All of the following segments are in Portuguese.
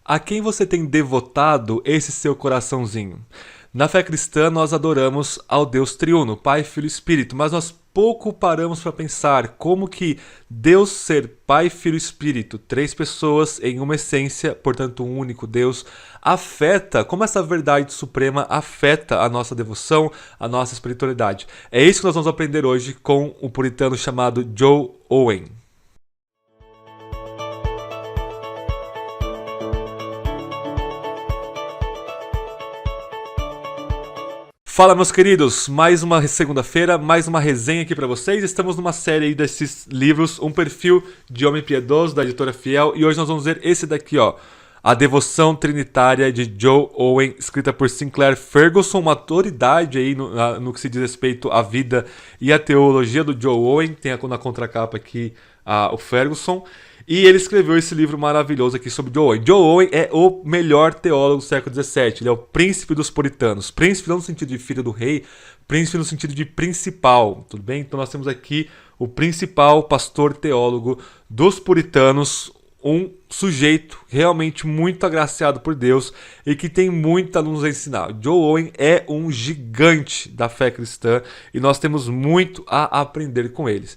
A quem você tem devotado esse seu coraçãozinho? Na fé cristã, nós adoramos ao Deus triuno, Pai, Filho e Espírito, mas nós pouco paramos para pensar como que Deus ser Pai, Filho e Espírito, três pessoas em uma essência, portanto um único Deus, afeta, como essa verdade suprema afeta a nossa devoção, a nossa espiritualidade. É isso que nós vamos aprender hoje com o puritano chamado Joe Owen. Fala, meus queridos, mais uma segunda-feira, mais uma resenha aqui pra vocês. Estamos numa série aí desses livros, Um Perfil de Homem Piedoso, da editora Fiel, e hoje nós vamos ver esse daqui, ó, A Devoção Trinitária de Joe Owen, escrita por Sinclair Ferguson, uma autoridade aí no que se diz respeito à vida e à teologia do Joe Owen. Tem na contracapa aqui o Ferguson. E ele escreveu esse livro maravilhoso aqui sobre Joe Owen. Joe Owen é o melhor teólogo do século XVII. Ele é o príncipe dos puritanos. Príncipe não no sentido de filho do rei, príncipe no sentido de principal, tudo bem? Então nós temos aqui o principal pastor teólogo dos puritanos, um sujeito realmente muito agraciado por Deus e que tem muito a nos ensinar. Joe Owen é um gigante da fé cristã e nós temos muito a aprender com eles.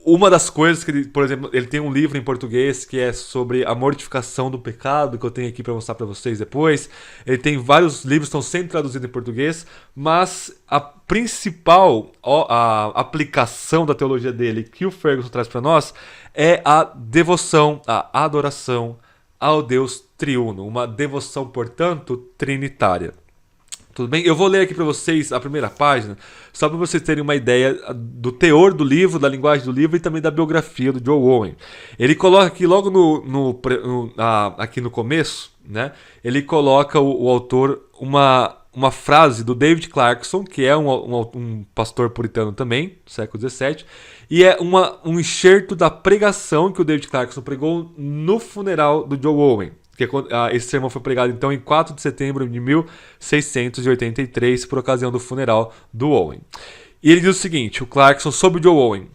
Uma das coisas que, por exemplo, ele tem um livro em português que é sobre a mortificação do pecado, que eu tenho aqui para mostrar para vocês depois. Ele tem vários livros que estão sempre traduzidos em português, mas a principal a aplicação da teologia dele que o Ferguson traz para nós é a devoção, a adoração ao Deus triuno, uma devoção, portanto, trinitária. Tudo bem? Eu vou ler aqui para vocês a primeira página, só para vocês terem uma ideia do teor do livro, da linguagem do livro e também da biografia do Joe Owen. Ele coloca aqui logo aqui no começo, né? Ele coloca o autor uma frase do David Clarkson, que é um pastor puritano também, do século XVII, e é um enxerto da pregação que o David Clarkson pregou no funeral do Joe Owen. Esse sermão foi pregado então em 4 de setembro de 1683, por ocasião do funeral do Owen. E ele diz o seguinte, o Clarkson, sobre o Joe Owen: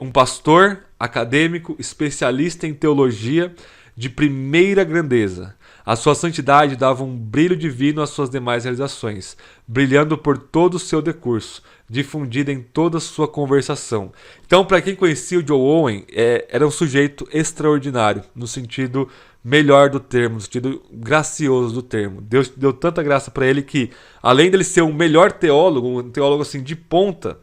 um pastor, acadêmico, especialista em teologia de primeira grandeza. A sua santidade dava um brilho divino às suas demais realizações, brilhando por todo o seu decurso, difundida em toda a sua conversação. Então, para quem conhecia o Joe Owen, era um sujeito extraordinário, no sentido melhor do termo, no sentido gracioso do termo. Deus deu tanta graça para ele que, além dele ser um melhor teólogo, um teólogo assim de ponta,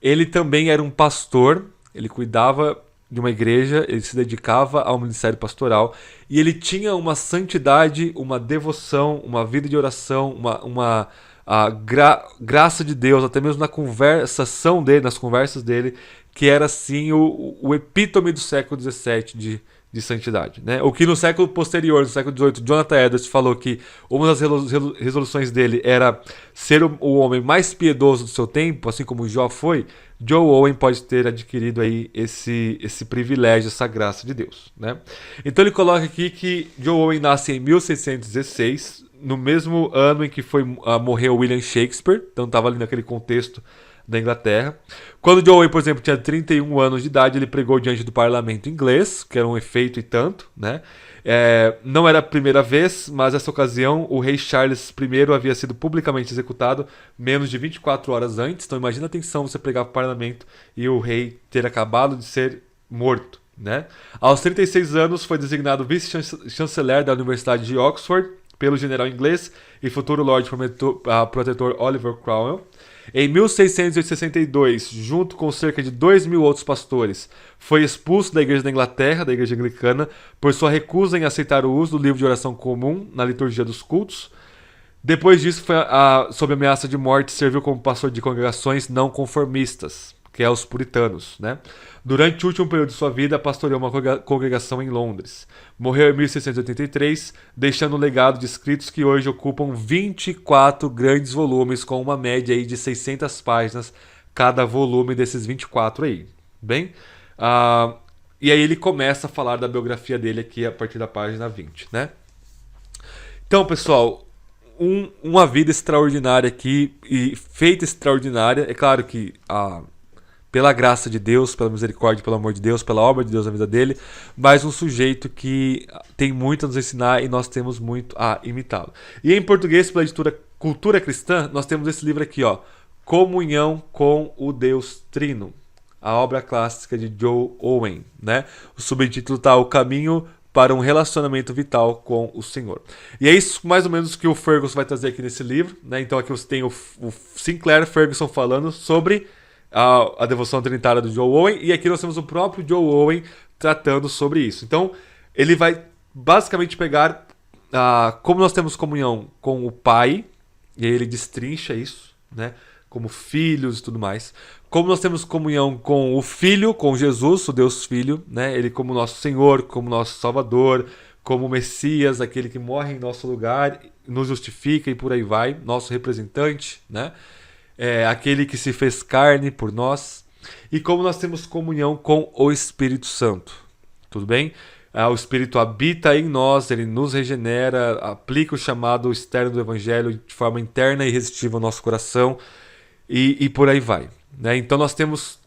ele também era um pastor, ele cuidava de uma igreja, ele se dedicava ao ministério pastoral e ele tinha uma santidade, uma devoção, uma vida de oração, graça de Deus, até mesmo na conversação dele, nas conversas dele, que era assim o epítome do século XVII de santidade, né? O que no século posterior, no século XVIII, Jonathan Edwards falou que uma das resoluções dele era ser o homem mais piedoso do seu tempo, assim como Jó foi. Joe Owen pode ter adquirido aí esse privilégio, essa graça de Deus, né? Então ele coloca aqui que Joe Owen nasce em 1616, no mesmo ano em que morreu William Shakespeare, então estava ali naquele contexto da Inglaterra. Quando Joe Owen, por exemplo, tinha 31 anos de idade, ele pregou diante do parlamento inglês, que era um efeito e tanto, né? Não era a primeira vez, mas nessa ocasião o rei Charles I havia sido publicamente executado menos de 24 horas antes. Então imagina a tensão, você pregar para o parlamento e o rei ter acabado de ser morto, né? Aos 36 anos foi designado vice-chanceler da Universidade de Oxford pelo general inglês e futuro Lord Protetor Oliver Cromwell. Em 1662, junto com cerca de 2.000 outros pastores, foi expulso da Igreja da Inglaterra, da Igreja Anglicana, por sua recusa em aceitar o uso do livro de oração comum na liturgia dos cultos. Depois disso, sob ameaça de morte, serviu como pastor de congregações não conformistas, que é os puritanos, né? Durante o último período de sua vida, pastoreou uma congregação em Londres. Morreu em 1683, deixando um legado de escritos que hoje ocupam 24 grandes volumes, com uma média aí de 600 páginas cada volume desses 24 aí. Bem, e aí ele começa a falar da biografia dele aqui a partir da página 20, né? Então, pessoal, uma vida extraordinária aqui e feita extraordinária. É claro que pela graça de Deus, pela misericórdia, pelo amor de Deus, pela obra de Deus na vida dele, mas um sujeito que tem muito a nos ensinar e nós temos muito a imitá-lo. E em português, pela editora Cultura Cristã, nós temos esse livro aqui, ó, Comunhão com o Deus Trino, a obra clássica de Joe Owen, né? O subtítulo tá O Caminho para um Relacionamento Vital com o Senhor. E é isso mais ou menos que o Ferguson vai trazer aqui nesse livro, né? Então aqui você tem o Sinclair Ferguson falando sobre a devoção trinitária do Joe Owen, e aqui nós temos o próprio Joe Owen tratando sobre isso. Então ele vai basicamente pegar como nós temos comunhão com o Pai, e aí ele destrincha isso, né? Como filhos e tudo mais. Como nós temos comunhão com o Filho, com Jesus, o Deus Filho, né? Ele como nosso Senhor, como nosso Salvador, como Messias, aquele que morre em nosso lugar, nos justifica e por aí vai, nosso representante, né? Aquele que se fez carne por nós. E como nós temos comunhão com o Espírito Santo, tudo bem? O Espírito habita em nós, ele nos regenera, aplica o chamado externo do Evangelho de forma interna e irresistível ao nosso coração, e por aí vai, né? Então nós temos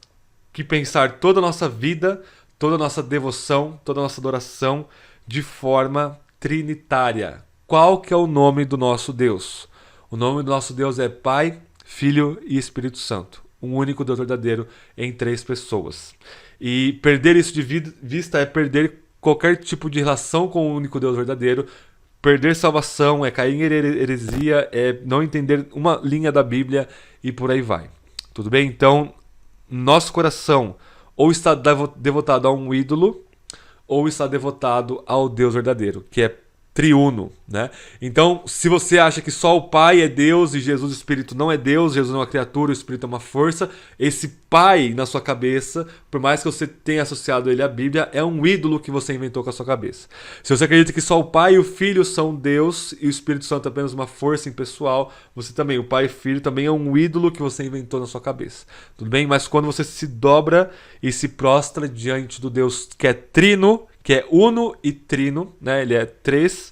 que pensar toda a nossa vida, toda a nossa devoção, toda a nossa adoração de forma trinitária. Qual que é o nome do nosso Deus? O nome do nosso Deus é Pai, Filho e Espírito Santo. Um único Deus verdadeiro em 3 pessoas. E perder isso de vista é perder qualquer tipo de relação com o único Deus verdadeiro. Perder salvação é cair em heresia, é não entender uma linha da Bíblia e por aí vai. Tudo bem? Então, nosso coração ou está devotado a um ídolo ou está devotado ao Deus verdadeiro, que é triuno, né? Então, se você acha que só o Pai é Deus e Jesus, o Espírito, não é Deus, Jesus não é uma criatura, o Espírito é uma força, esse Pai na sua cabeça, por mais que você tenha associado ele à Bíblia, é um ídolo que você inventou com a sua cabeça. Se você acredita que só o Pai e o Filho são Deus e o Espírito Santo é apenas uma força impessoal, você também, o Pai e o Filho, também é um ídolo que você inventou na sua cabeça. Tudo bem? Mas quando você se dobra e se prostra diante do Deus que é trino, que é uno e trino, né? Ele é 3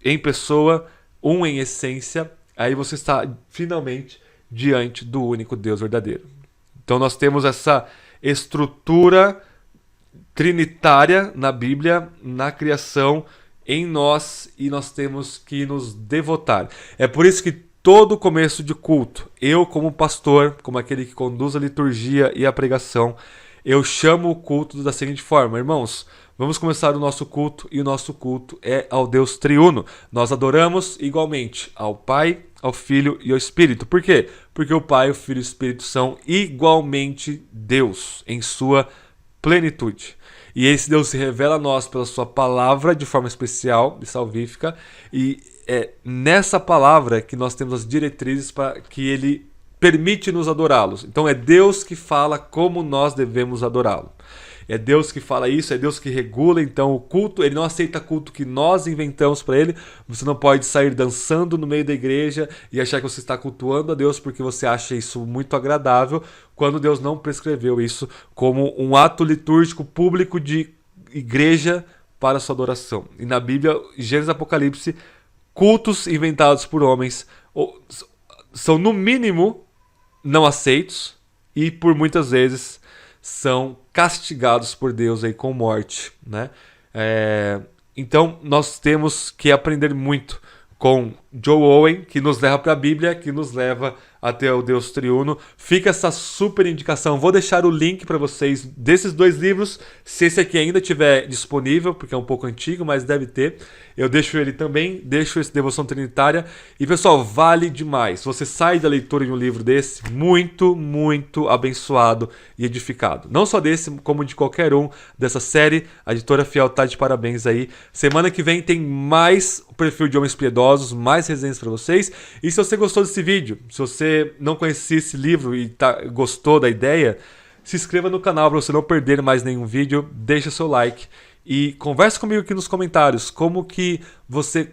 em pessoa, 1 em essência, aí você está finalmente diante do único Deus verdadeiro. Então nós temos essa estrutura trinitária na Bíblia, na criação, em nós, e nós temos que nos devotar. É por isso que todo começo de culto, eu como pastor, como aquele que conduz a liturgia e a pregação, eu chamo o culto da seguinte forma: irmãos, vamos começar o nosso culto, e o nosso culto é ao Deus triuno. Nós adoramos igualmente ao Pai, ao Filho e ao Espírito. Por quê? Porque o Pai, o Filho e o Espírito são igualmente Deus, em sua plenitude. E esse Deus se revela a nós pela sua palavra de forma especial e salvífica, e é nessa palavra que nós temos as diretrizes para que ele permite-nos adorá-los. Então é Deus que fala como nós devemos adorá-lo. É Deus que fala isso, é Deus que regula. Então o culto, ele não aceita culto que nós inventamos para ele. Você não pode sair dançando no meio da igreja e achar que você está cultuando a Deus porque você acha isso muito agradável, quando Deus não prescreveu isso como um ato litúrgico público de igreja para a sua adoração. E na Bíblia, Gênesis e Apocalipse, cultos inventados por homens são no mínimo não aceitos e por muitas vezes são castigados por Deus aí com morte, né? Então nós temos que aprender muito com Joe Owen, que nos leva para a Bíblia, que nos leva até o Deus triuno. Fica essa super indicação. Vou deixar o link para vocês desses 2 livros, se esse aqui ainda estiver disponível, porque é um pouco antigo, mas deve ter. Eu deixo ele também, deixo esse Devoção Trinitária. E pessoal, vale demais. Você sai da leitura de um livro desse muito, muito abençoado e edificado. Não só desse, como de qualquer um dessa série. A Editora Fiel tá de parabéns aí. Semana que vem tem mais o perfil de Homens Piedosos, mais resenhas para vocês. E se você gostou desse vídeo, se você não conhecia esse livro e gostou da ideia, se inscreva no canal para você não perder mais nenhum vídeo, deixa seu like e converse comigo aqui nos comentários como que você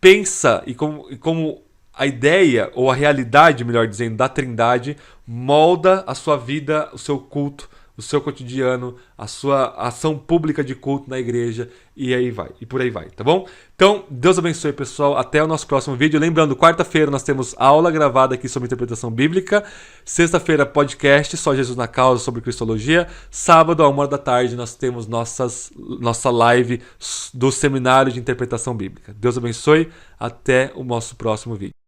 pensa e como a ideia, ou a realidade, melhor dizendo, da Trindade molda a sua vida, o seu culto, o seu cotidiano, a sua ação pública de culto na igreja, e aí vai, e por aí vai, tá bom? Então, Deus abençoe, pessoal, até o nosso próximo vídeo. Lembrando, quarta-feira nós temos aula gravada aqui sobre interpretação bíblica, sexta-feira podcast, Só Jesus na Causa, sobre Cristologia, sábado, à 1h da tarde, nós temos nossa live do Seminário de Interpretação Bíblica. Deus abençoe, até o nosso próximo vídeo.